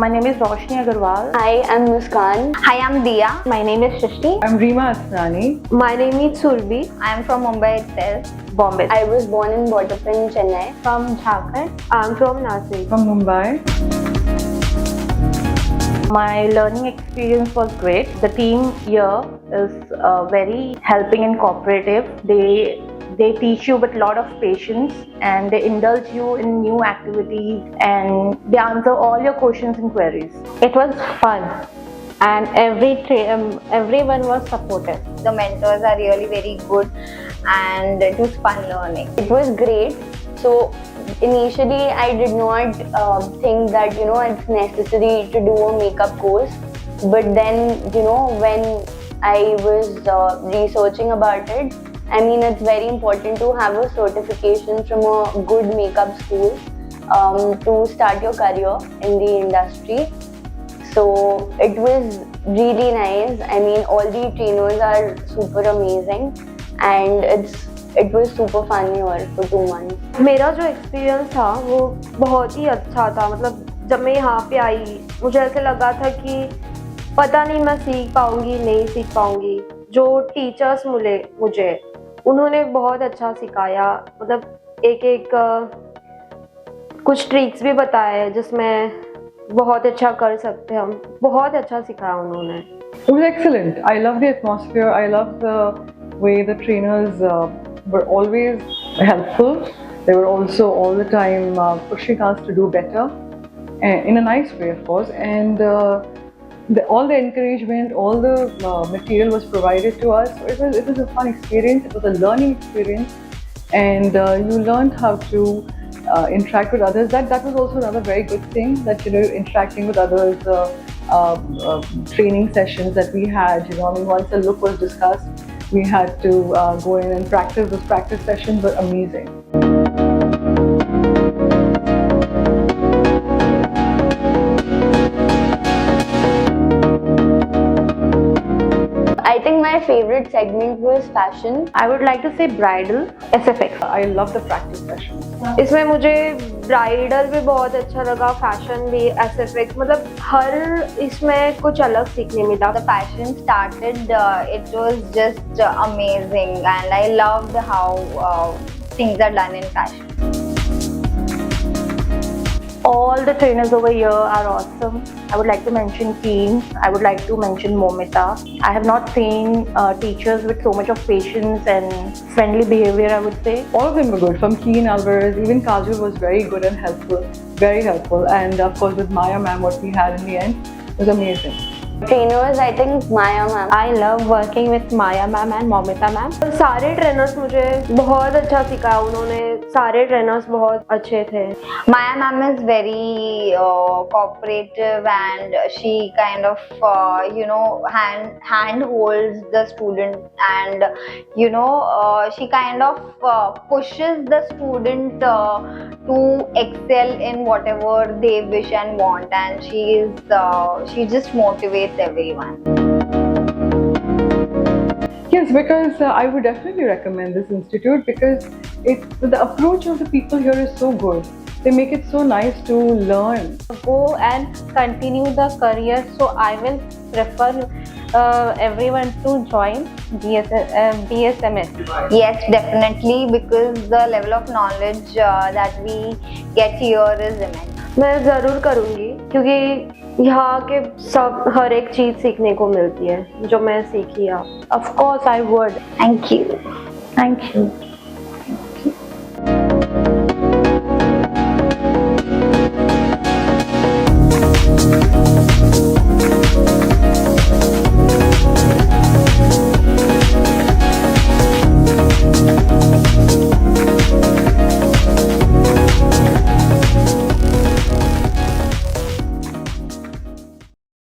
My name is Roshni Agarwal. Hi, I'm Muskan. Hi, I'm Dia. My name is Shrishti. I'm Reema Asnani. My name is Surbi. I am from Mumbai itself. Bombay. I was born and brought up in Chennai. From Jharkhand. I'm from Nashik. From Mumbai. My learning experience was great. The team here is very helping and cooperative. They teach you with a lot of patience and they indulge you in new activities and they answer all your questions and queries. It was fun and everyone was supportive. The mentors are really very good and it was fun learning. It was great. So initially I did not think that it's necessary to do a makeup course, but then when I was researching about it, I mean it's very important to have a certification from a good makeup school to start your career in the industry. So it was really nice. I mean all the trainers are super amazing and it was super fun here for 2 months. मेरा जो experience था वो बहुत ही अच्छा था. मतलब जब मैं यहाँ पे आई मुझे ऐसे लगा था कि पता नहीं मैं सीख पाऊंगी नहीं सीख पाऊंगी. जो टीचर्स मिले मुझे उन्होंने बहुत अच्छा सिखाया. मतलब एक कुछ ट्रिक्स भी बताए जिसमें बहुत अच्छा कर सकते हैं हम. बहुत अच्छा सिखाया उन्होंने. It was excellent. I love the atmosphere. I love the way the trainers were always helpful. They were also all the time pushing us to do better, in a nice way, of course. And all the encouragement, all the material was provided to us. So it was a fun experience. It was a learning experience, and you learned how to interact with others. That was also another very good thing. That interacting with others. Training sessions that we had. I mean, once a look was discussed, we had to go in and practice. Those practice sessions were amazing. I think my favorite segment was fashion. I would like to say bridal SFX. I love the practice sessions. इसमें मुझे bridal भी बहुत अच्छा लगा, fashion भी, SFX. मतलब हर इसमें कुछ अलग सीखने मिला. The fashion started, it was just amazing and I loved how things are done in fashion. All the trainers over here are awesome. I would like to mention Keen. I would like to mention Momita. I have not seen teachers with so much of patience and friendly behavior, I would say. All of them were good. From Keen, Alvarez, even Kajal was very good and helpful. Very helpful. And of course with Maya ma'am, what we had in the end was amazing. Trainers, I think Maya ma'am. I love working with Maya ma'am and Momita ma'am. सारे trainers मुझे बहुत अच्छा सिखाया उन्होंने. सारे trainers बहुत अच्छे थे. Maya ma'am is very cooperative and she kind of hand holds the student and she kind of pushes the student to excel in whatever they wish and want, and she just motivates everyone. Yes, because I would definitely recommend this institute because the approach of the people here is so good. They make it so nice to learn. Go and continue the career. So I will prefer everyone to join BSMH. Yes, definitely, because the level of knowledge that we get here is immense. मैं ज़रूर करूँगी क्योंकि यहाँ के हर एक चीज़ सीखने को मिलती है जो मैं सीखी है. Of course, I would. Thank you. Thank you.